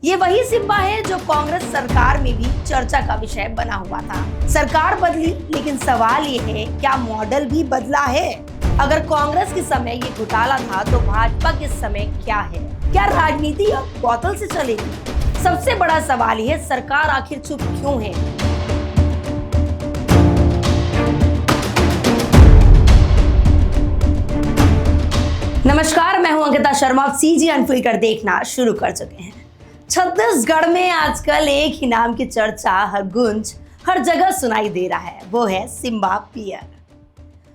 ये वही सिम्बा है जो कांग्रेस सरकार में भी चर्चा का विषय बना हुआ था। सरकार बदली, लेकिन सवाल ये है क्या मॉडल भी बदला है? अगर कांग्रेस के समय ये घोटाला था तो भाजपा के समय क्या है? क्या राजनीति अब बोतल से चलेगी? सबसे बड़ा सवाल ये है, सरकार आखिर चुप क्यों है? नमस्कार, मैं हूं अंकिता शर्मा। आप सीजी अनफिल्टर देखना शुरू कर चुके हैं। छत्तीसगढ़ में आजकल एक ही नाम की चर्चा हर गूंज हर जगह सुनाई दे रहा है, वो है सिम्बा बियर।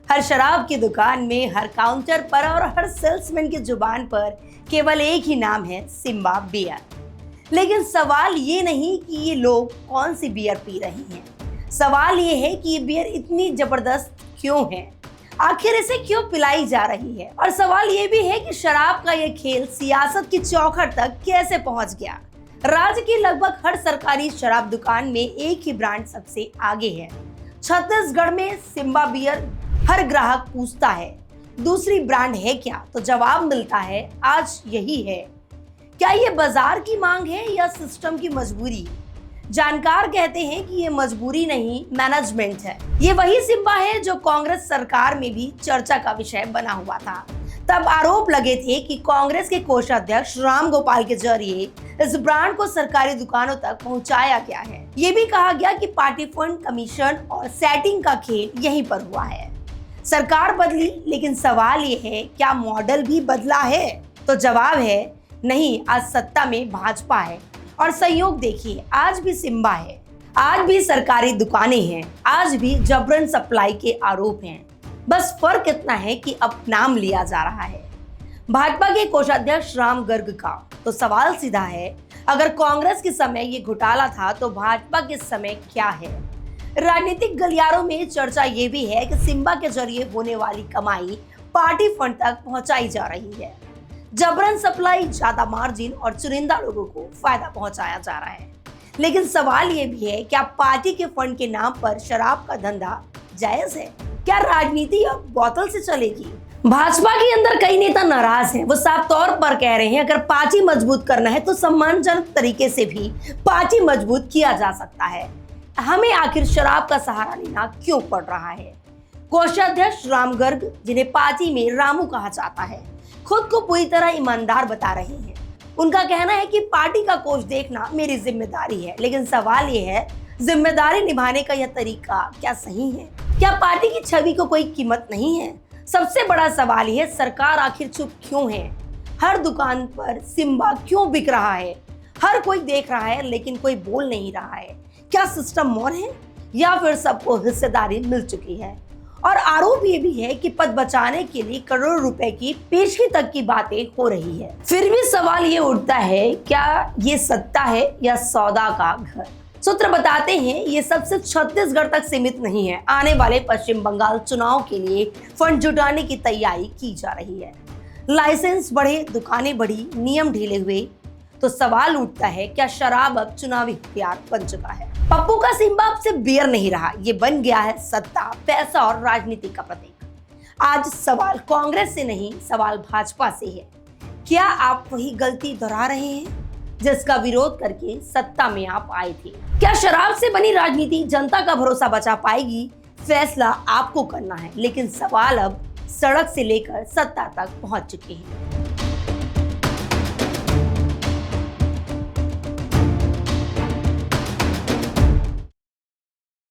हर शराब की दुकान में, हर काउंटर पर और हर सेल्समैन की जुबान पर केवल एक ही नाम है, सिम्बा बियर। लेकिन सवाल ये नहीं कि ये लोग कौन सी बियर पी रहे हैं, सवाल ये है कि ये बियर इतनी जबरदस्त क्यों है, आखिर इसे क्यों पिलाई जा रही है। और सवाल ये भी है कि शराब का ये खेल सियासत की चौखट तक कैसे पहुंच गया। राज्य की लगभग हर सरकारी शराब दुकान में एक ही ब्रांड सबसे आगे है। छत्तीसगढ़ में सिम्बा बियर हर ग्राहक पूछता है दूसरी ब्रांड है क्या, तो जवाब मिलता है आज यही है। क्या ये बाजार की मांग है या सिस्टम की मजबूरी? जानकार कहते हैं कि ये मजबूरी नहीं, मैनेजमेंट है। ये वही सिम्बा है जो कांग्रेस सरकार में भी चर्चा का विषय बना हुआ था। तब आरोप लगे थे कि कांग्रेस के कोषाध्यक्ष राम गोपाल के जरिए इस ब्रांड को सरकारी दुकानों तक पहुंचाया गया है। ये भी कहा गया कि पार्टी फंड, कमीशन और सेटिंग का खेल यहीं पर हुआ है। सरकार बदली, लेकिन सवाल ये है क्या मॉडल भी बदला है? तो जवाब है नहीं, आज सत्ता में भाजपा है। और संयोग देखिए, आज भी सिम्बा है, आज भी सरकारी दुकानें हैं, आज भी जबरन सप्लाई के आरोप हैं। बस फर्क इतना है कि अब नाम लिया जा रहा है भाजपा के कोषाध्यक्ष राम गर्ग का। तो सवाल सीधा है, अगर कांग्रेस के समय ये घोटाला था तो भाजपा के समय क्या है? राजनीतिक गलियारों में चर्चा ये भी है कि सिम्बा के जरिए होने वाली कमाई पार्टी फंड तक पहुंचाई जा रही है। जबरन सप्लाई, ज्यादा मार्जिन और चुनिंदा लोगों को फायदा पहुंचाया जा रहा है। लेकिन सवाल ये भी है, क्या पार्टी के फंड के नाम पर शराब का धंधा जायज है? क्या राजनीति अब बोतल से चलेगी? भाजपा के अंदर कई नेता नाराज हैं। वो साफ तौर पर कह रहे हैं अगर पार्टी मजबूत करना है तो सम्मानजनक तरीके से भी पार्टी मजबूत किया जा सकता है। हमें आखिर शराब का सहारा लेना क्यों पड़ रहा है? कोषाध्यक्ष राम गर्ग, जिन्हें पार्टी में रामू कहा जाता है, खुद को पूरी तरह ईमानदार बता रहे हैं। उनका कहना है कि पार्टी का कोष देखना मेरी जिम्मेदारी है। लेकिन सवाल ये है, जिम्मेदारी निभाने का यह तरीका क्या सही है? क्या पार्टी की छवि को कोई कीमत नहीं है? सबसे बड़ा सवाल यह है, सरकार आखिर चुप क्यों है? हर दुकान पर सिम्बा क्यों बिक रहा है? हर कोई देख रहा है लेकिन कोई बोल नहीं रहा है। क्या सिस्टम मौन है या फिर सबको हिस्सेदारी मिल चुकी है? और आरोप ये भी है कि पद बचाने के लिए करोड़ों रुपए की पेशगी तक की बातें हो रही है। फिर भी सवाल ये उठता है, क्या ये सत्ता है या सौदा का घर? सूत्र बताते हैं ये सब सिर्फ छत्तीसगढ़ तक सीमित नहीं है। आने वाले पश्चिम बंगाल चुनाव के लिए फंड जुटाने की तैयारी की जा रही है। लाइसेंस बढ़े, दुकानें बढ़ी, नियम ढीले हुए, तो सवाल उठता है क्या शराब अब चुनावी हथियार बन चुका है? पप्पू का सिम्बा अब सिर्फ बियर नहीं रहा, ये बन गया है सत्ता, पैसा और राजनीति का प्रतीक। आज सवाल कांग्रेस से नहीं, सवाल भाजपा से है। क्या आप वही गलती दोहरा रहे हैं जिसका विरोध करके सत्ता में आप आए थे? क्या शराब से बनी राजनीति जनता का भरोसा बचा पाएगी? फैसला आपको करना है। लेकिन सवाल अब सड़क से लेकर सत्ता तक पहुंच चुके हैं।